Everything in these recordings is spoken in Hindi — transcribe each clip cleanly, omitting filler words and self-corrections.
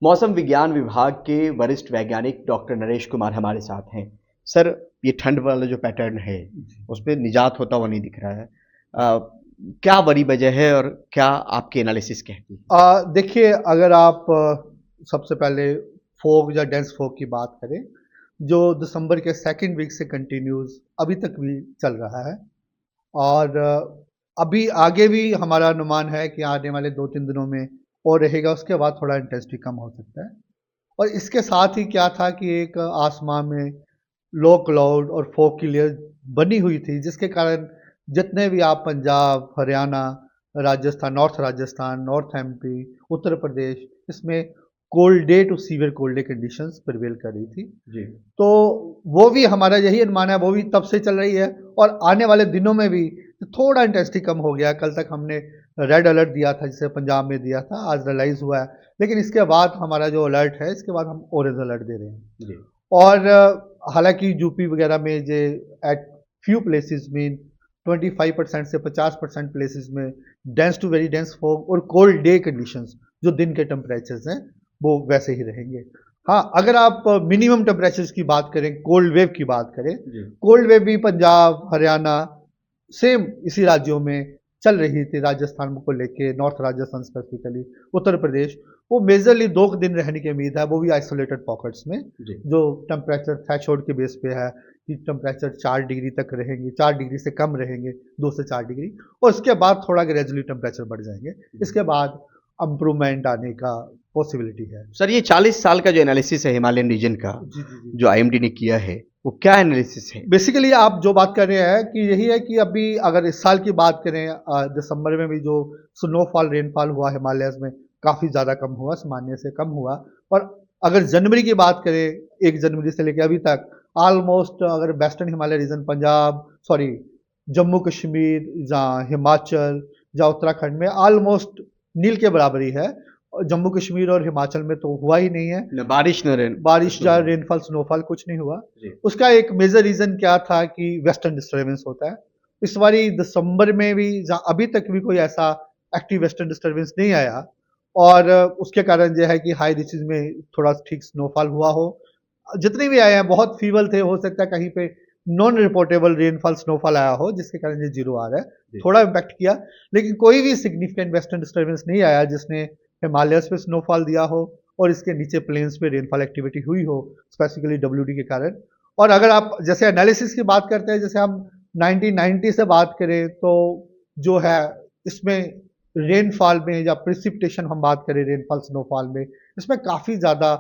मौसम विज्ञान विभाग के वरिष्ठ वैज्ञानिक डॉक्टर नरेश कुमार हमारे साथ हैं। सर, ये ठंड वाला जो पैटर्न है, उसमें निजात होता हुआ नहीं दिख रहा है। क्या बड़ी वजह है और क्या आपकी एनालिसिस कहती है? देखिए, अगर आप सबसे पहले फोग या डेंस फोग की बात करें, जो दिसंबर के सेकंड वीक से कंटिन्यूस अभी तक भी चल रहा है। और अभी आगे भी हमारा अनुमान है कि आने वाले 2-3 दिनों में और रहेगा, उसके बाद थोड़ा इंटेंसिटी कम हो सकता है। और इसके साथ ही क्या था कि एक आसमान में लो क्लाउड और फॉग की लेयर बनी हुई थी, जिसके कारण जितने भी आप पंजाब, हरियाणा, राजस्थान, नॉर्थ एमपी, उत्तर प्रदेश, इसमें cold day to severe cold day conditions prevail कर रही थी। जी। तो वो भी हमारा यही अनुमान है, वो भी तब से चल रही है और आने वाले दिनों में भी थोड़ा इंटेंसिटी कम हो गया। कल तक हमने रेड अलर्ट दिया था, जिसे पंजाब में दिया था, आज रियलाइज हुआ है, लेकिन इसके बाद हमारा जो अलर्ट है, इसके बाद हम ऑरेंज अलर्ट दे रहे हैं। जी। और हालांकि यूपी वगैरह में जो एट फ्यू प्लेसेस में 25% से 50% प्लेसेस में dense to very dense fog और कोल्ड डे कंडीशंस, जो दिन के टेम्परेचर्स हैं, वो वैसे ही रहेंगे। हाँ, अगर आप मिनिमम टेम्परेचर्स की बात करें, कोल्ड वेव की बात करें, कोल्ड वेव भी पंजाब, हरियाणा, सेम इसी राज्यों में चल रही थी। राजस्थान को लेके, नॉर्थ राजस्थान स्पेसिफिकली, उत्तर प्रदेश, वो मेजरली 2 दिन रहने की उम्मीद है, वो भी आइसोलेटेड पॉकेट्स में, जी। जो टेम्परेचर थ्रेशोल्ड के बेस पे है कि टेम्परेचर 4 डिग्री तक रहेंगे, 4 डिग्री से कम रहेंगे, 2 से 4 डिग्री, और उसके बाद थोड़ा ग्रेजुअली टेम्परेचर बढ़ जाएंगे। इसके बाद इम्प्रूवमेंट आने का पॉसिबिलिटी है। सर, ये 40 साल का जो एनालिसिस है हिमालयन रीजन का, जी जी जी। जो आईएमडी ने किया है, वो क्या एनालिसिस है? बेसिकली आप जो बात कर रहे हैं कि यही है कि अभी अगर इस साल की बात करें, दिसंबर में भी जो स्नोफॉल रेनफॉल हुआ हिमालयस में, काफ़ी ज़्यादा कम हुआ, सामान्य से कम हुआ। और अगर जनवरी की बात करें, 1 जनवरी से लेकर अभी तक, ऑलमोस्ट अगर western Himalaya region, Punjab, sorry, Jammu Kashmir या हिमाचल या उत्तराखंड में ऑलमोस्ट नील के बराबर ही है। और जम्मू कश्मीर और हिमाचल में तो हुआ ही नहीं है, न बारिश न रेन बारिश या रेनफॉल, स्नोफॉल कुछ नहीं हुआ। जी। उसका एक मेजर रीजन क्या था कि वेस्टर्न डिस्टर्बेंस होता है। इस बारी दिसंबर में भी अभी तक भी कोई ऐसा एक्टिव वेस्टर्न डिस्टर्बेंस नहीं आया, और उसके कारण जो है कि हाई रीचेज में थोड़ा ठीक स्नोफॉल हुआ हो। जितने भी आए हैं बहुत फीवल थे, हो सकता है कहीं पे नॉन रिपोर्टेबल रेनफॉल स्नोफॉल आया हो, जिसके कारण ये जीरो आ रहा है, थोड़ा इम्पैक्ट किया। लेकिन कोई भी सिग्निफिकेंट वेस्टर्न डिस्टर्बेंस नहीं आया जिसने हिमालयस पे स्नोफॉल दिया हो और इसके नीचे प्लेन्स पे रेनफॉल एक्टिविटी हुई हो, स्पेसिफिकली डब्ल्यूडी के कारण। और अगर आप जैसे एनालिसिस की बात करते हैं, जैसे हम 1990 से बात करें, तो जो है इसमें रेनफॉल में या प्रिसिपिटेशन हम बात करें, रेनफॉल स्नोफॉल में, इसमें काफ़ी ज़्यादा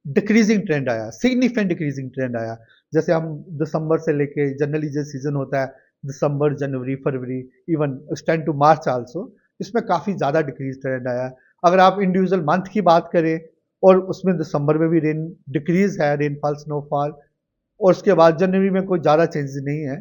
डिक्रीजिंग ट्रेंड आया, सिग्निफिकेंट डिक्रीजिंग ट्रेंड आया। जैसे हम दिसंबर से लेके, जनरली जो सीजन होता है दिसंबर, जनवरी, फरवरी, even extend to March also, इसमें काफ़ी ज़्यादा डिक्रीज ट्रेंड आया। अगर आप इंडिविजुअल मंथ की बात करें, और उसमें दिसंबर में भी रेन डिक्रीज है, रेनफॉल स्नोफॉल, और उसके बाद जनवरी में कोई ज़्यादा चेंजेस नहीं है।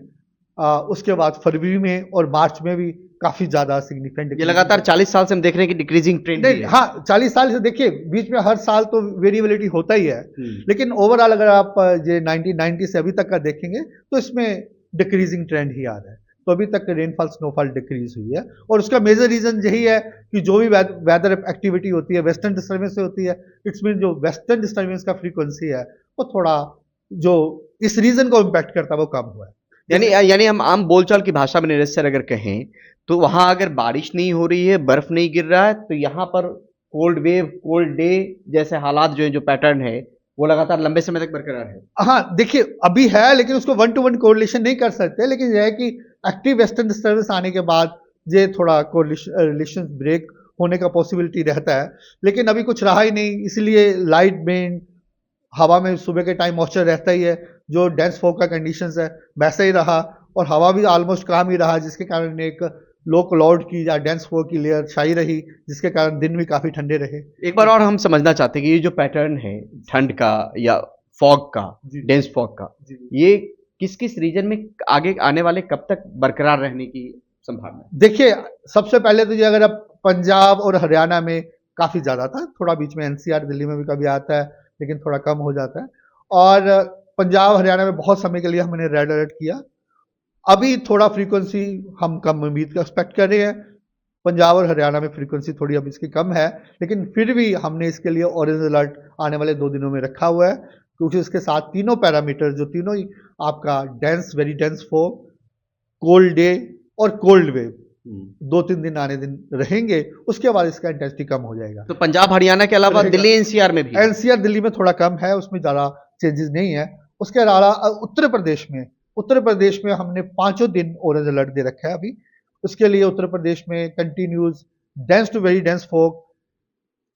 उसके बाद फरवरी में और मार्च में भी काफ़ी ज़्यादा सिग्निफिकेंट ये लगातार 40 साल से हम देख रहे हैं कि डिक्रीजिंग ट्रेंड ही है। हाँ, 40 साल से देखिए, बीच में हर साल तो वेरिएबिलिटी होता ही है, लेकिन ओवरऑल अगर आप ये 1990 से अभी तक का देखेंगे, तो इसमें डिक्रीजिंग ट्रेंड ही आ रहा है। तो अभी तक रेनफॉल स्नोफॉल डिक्रीज हुई है, और उसका मेजर रीजन यही है कि जो भी वेदर एक्टिविटी होती है, वेस्टर्न डिस्टर्बेंस से होती है। इट्स मीन जो वेस्टर्न डिस्टर्बेंस का फ्रीक्वेंसी है, वो थोड़ा जो इस रीजन को इम्पैक्ट करता है, वो कम हुआ है। यानी यानी हम आम बोलचाल की भाषा में नरेश सर अगर कहें, तो वहां अगर बारिश नहीं हो रही है, बर्फ नहीं गिर रहा है, तो यहाँ पर कोल्ड वेव, कोल्ड डे जैसे हालात जो है, जो पैटर्न है, वो लगातार लंबे समय तक बरकरार है। हाँ, देखिए, अभी है, लेकिन उसको 1-to-1 कोरिलेशन नहीं कर सकते। लेकिन यह है कि एक्टिव वेस्टर्न डिस्टर्बेंस आने के बाद ये थोड़ा रिलेशन ब्रेक होने का पॉसिबिलिटी रहता है, लेकिन अभी कुछ रहा ही नहीं। इसलिए लाइट में, हवा में सुबह के टाइम मॉइस्चर रहता ही है, जो डेंस फॉग का कंडीशंस है वैसा ही रहा, और हवा भी ऑलमोस्ट काम ही रहा, जिसके कारण एक लो क्लाउड की या डेंस फॉग की लेयर छाई रही, जिसके कारण दिन भी काफी ठंडे रहे। एक बार और हम समझना चाहते हैं कि ये जो पैटर्न है ठंड का या फॉग का, डेंस फॉग का, ये किस किस रीजन में आगे आने वाले कब तक बरकरार रहने की संभावना है? देखिए, सबसे पहले तो ये, अगर आप पंजाब और हरियाणा में काफ़ी ज़्यादा था, थोड़ा बीच में एनसीआर, दिल्ली में भी कभी आता है, लेकिन थोड़ा कम हो जाता है। और पंजाब हरियाणा में बहुत समय के लिए हमने रेड अलर्ट किया। अभी थोड़ा फ्रीक्वेंसी हम कम उम्मीद का एक्सपेक्ट कर रहे हैं। पंजाब और हरियाणा में फ्रीक्वेंसी थोड़ी अब इसकी कम है, लेकिन फिर भी हमने इसके लिए ऑरेंज अलर्ट आने वाले 2 दिनों में रखा हुआ है, क्योंकि इसके साथ तीनों पैरामीटर जो तीनों ही आपका dense, very dense fog, cold day और कोल्ड वेव 2-3 दिन आने दिन रहेंगे, उसके बाद इसका इंटेंसिटी कम हो जाएगा। तो पंजाब हरियाणा के अलावा रहेगा। दिल्ली एनसीआर में भी एनसीआर दिल्ली में थोड़ा कम है, उसमें ज़्यादा चेंजेस नहीं है। उसके अलावा उत्तर प्रदेश में हमने 5 दिन ऑरेंज अलर्ट दे रखा है अभी। उसके लिए उत्तर प्रदेश में continues dense to very dense fog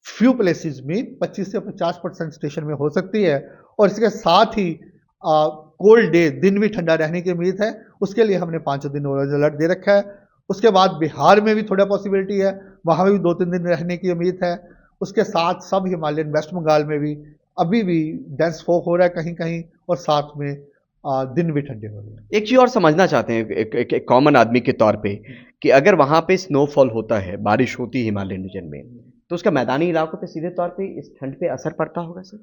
few places में 25 से 50% स्टेशन में हो सकती है, और इसके साथ ही कोल्ड डे, दिन भी ठंडा रहने की उम्मीद है। उसके लिए हमने 5 दिन ऑरेंज अलर्ट दे रखा है। उसके बाद बिहार में भी थोड़ा पॉसिबिलिटी है, वहाँ भी 2-3 दिन रहने की उम्मीद है। उसके साथ सब हिमालयन वेस्ट बंगाल में भी अभी भी डेंस फॉग हो रहा है कहीं कहीं, और साथ में दिन भी ठंडे हो रहे हैं। एक चीज और समझना चाहते हैं एक कॉमन आदमी के तौर पे कि अगर वहां पे स्नोफॉल होता है, बारिश होती है हिमालयन रीजन में, तो उसका मैदानी इलाकों पे सीधे तौर पे इस ठंड पे असर पड़ता होगा सर?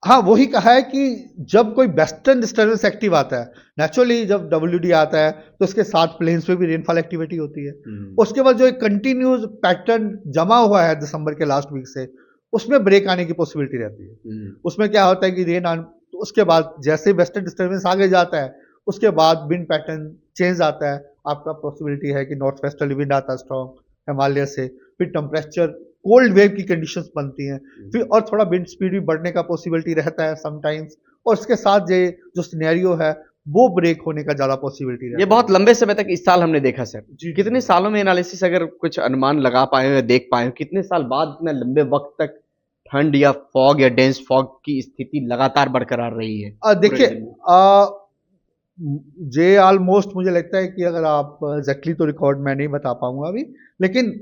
हाँ, वही कहा है कि जब कोई वेस्टर्न डिस्टर्बेंस एक्टिव आता है, नेचुरली जब WD आता है तो उसके साथ प्लेन्स पे भी रेनफॉल एक्टिविटी होती है। उसके बाद जो एक कंटिन्यूस पैटर्न जमा हुआ है दिसंबर के लास्ट वीक से, उसमें ब्रेक आने की पॉसिबिलिटी रहती है। उसमें क्या होता है कि तो उसके बाद जैसे वेस्टर्न डिस्टर्बेंस आगे जाता है, उसके बाद विंड पैटर्न चेंज आता है। आपका पॉसिबिलिटी है कि नॉर्थ वेस्टर्ली विंड आता है स्ट्रॉन्ग हिमालय से, फिर टेम्परेचर कोल्ड वेव की कंडीशंस बनती हैं, फिर और थोड़ा विंड स्पीड भी बढ़ने का पॉसिबिलिटी रहता है समटाइम्स, और उसके साथ जो सिनेरियो है वो ब्रेक होने का ज्यादा पॉसिबिलिटी रहता ये है। बहुत लंबे समय तक इस साल हमने देखा सर। जी। कितने सालों में एनालिसिस अगर कुछ अनुमान लगा पाए हो या देख पाए हो, कितने साल बाद इतने लंबे वक्त तक ठंड या फॉग या डेंस फॉग की स्थिति लगातार बरकरार रही है पूरे देखिए, region में? जे ऑलमोस्ट मुझे लगता है कि अगर आप एग्जैक्टली तो रिकॉर्ड मैं नहीं बता पाऊंगा अभी, लेकिन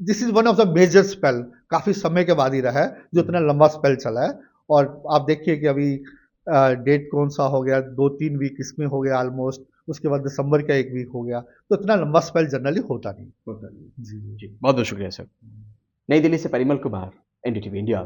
this is one of the major spell, काफी समय के बाद ही रहा है जो इतना लंबा स्पेल चला है। और आप देखिए कि अभी डेट कौन सा हो गया, 2-3 वीक इसमें हो गया ऑलमोस्ट, उसके बाद दिसंबर का 1 वीक हो गया, तो इतना लंबा स्पेल जनरली होता नहीं। जी बहुत बहुत शुक्रिया सर। नई दिल्ली से परिमल कुमार, NDTV इंडिया।